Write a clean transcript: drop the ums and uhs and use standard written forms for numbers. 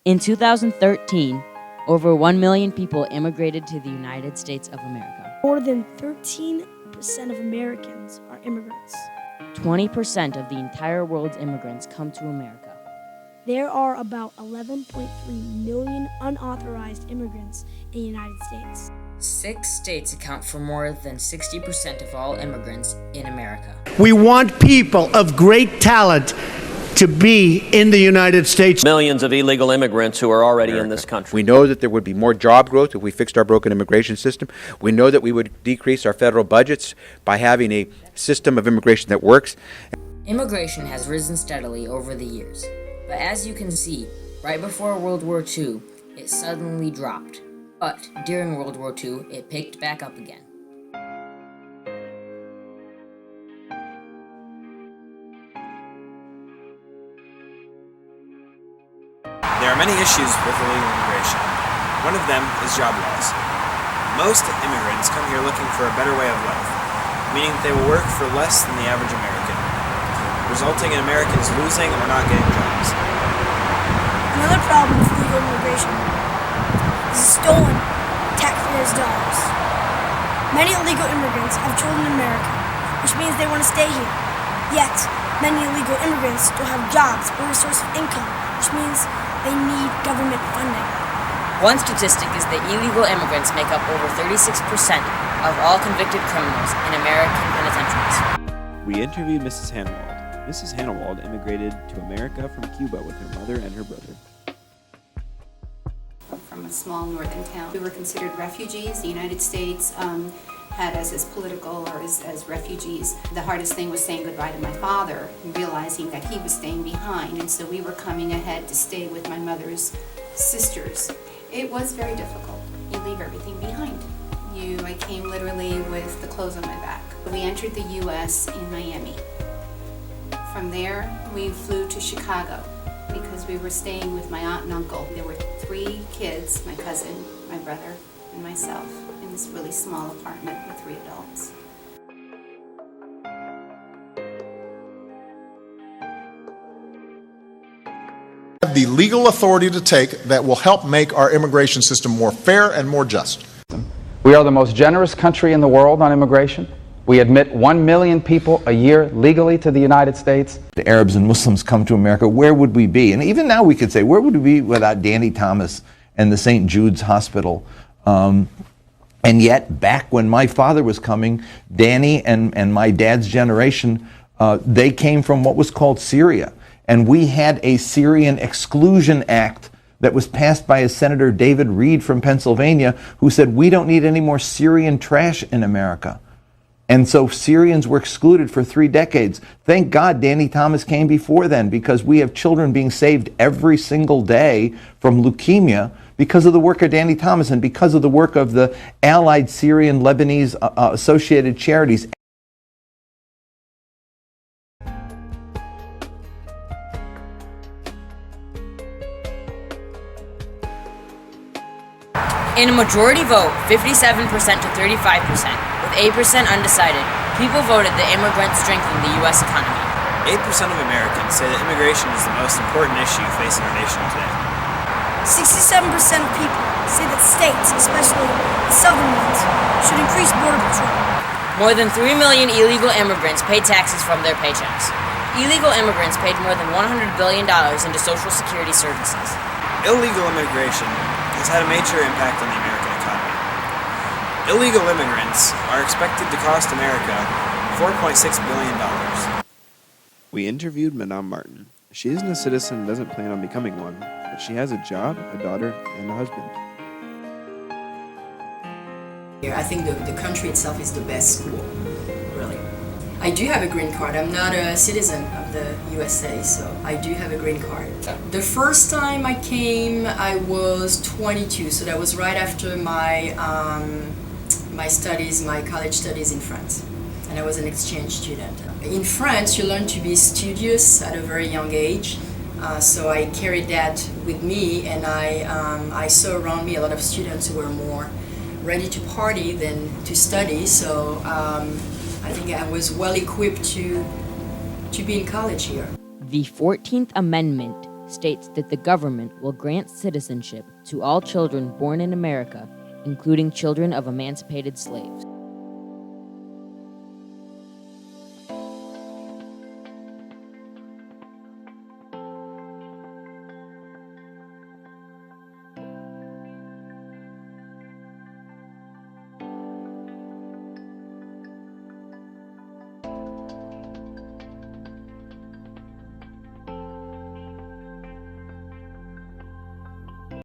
In 2013, over 1 million people immigrated to the United States of America. More than 13% of Americans are immigrants. 20% of the entire world's immigrants come to America. There are about 11.3 million unauthorized immigrants in the United States. 6 states account for more than 60% of all immigrants in America. We want people of great talent to be in the United States. Millions of illegal immigrants who are already in this country. We know that there would be more job growth if we fixed our broken immigration system. We know that we would decrease our federal budgets by having a system of immigration that works. Immigration has risen steadily over the years, but as you can see, right before World War II, it suddenly dropped. But during World War II, it picked back up again. There are many issues with illegal immigration. One of them is job loss. Most immigrants come here looking for a better way of life, meaning they will work for less than the average American, resulting in Americans losing or not getting jobs. Another problem with illegal immigration is stolen taxpayers' dollars. Many illegal immigrants have children in America, which means they want to stay here. Yet, many illegal immigrants don't have jobs or a source of income, which means they need government funding. One statistic is that illegal immigrants make up over 36% of all convicted criminals in American penitentiaries. We interviewed Mrs. Hanwald. Mrs. Hanwald immigrated to America from Cuba with her mother and her brother. From a small northern town. We were considered refugees. The United States had us as political or as refugees. The hardest thing was saying goodbye to my father and realizing that he was staying behind, and so we were coming ahead to stay with my mother's sisters. It was very difficult. You leave everything behind. I came literally with the clothes on my back. We entered the U.S. in Miami. From there, we flew to Chicago because we were staying with my aunt and uncle. There were 3 kids, my cousin, my brother, and myself, in this really small apartment with 3 adults. Have the legal authority to take that will help make our immigration system more fair and more just. We are the most generous country in the world on immigration. We admit 1 million people a year legally to the United States. The Arabs and Muslims come to America, where would we be? And even now we could say, where would we be without Danny Thomas and the St. Jude's Hospital? And yet, back when my father was coming, Danny and my dad's generation, they came from what was called Syria. And we had a Syrian Exclusion Act that was passed by a Senator David Reed from Pennsylvania, who said, we don't need any more Syrian trash in America. And so Syrians were excluded for 3 decades. Thank God Danny Thomas came before then, because we have children being saved every single day from leukemia because of the work of Danny Thomas and because of the work of the allied Syrian Lebanese associated charities. In a majority vote, 57% to 35%, with 8% undecided, people voted that immigrants strengthen the U.S. economy. 8% of Americans say that immigration is the most important issue facing our nation today. 67% of people say that states, especially the southern ones, should increase border patrol. More than 3 million illegal immigrants pay taxes from their paychecks. Illegal immigrants paid more than $100 billion into Social Security services. Illegal immigration has had a major impact on the American economy. Illegal immigrants are expected to cost America $4.6 billion. We interviewed Madame Martin. She isn't a citizen and doesn't plan on becoming one, but she has a job, a daughter, and a husband. I think the country itself is the best school, really. I do have a green card. I'm not a citizen of the USA, so I do have a green card. The first time I came, I was 22, so that was right after my my college studies in France, and I was an exchange student. In France, you learn to be studious at a very young age, so I carried that with me, and I saw around me a lot of students who were more ready to party than to study, so I think I was well equipped to be in college here. The 14th Amendment states that the government will grant citizenship to all children born in America, including children of emancipated slaves.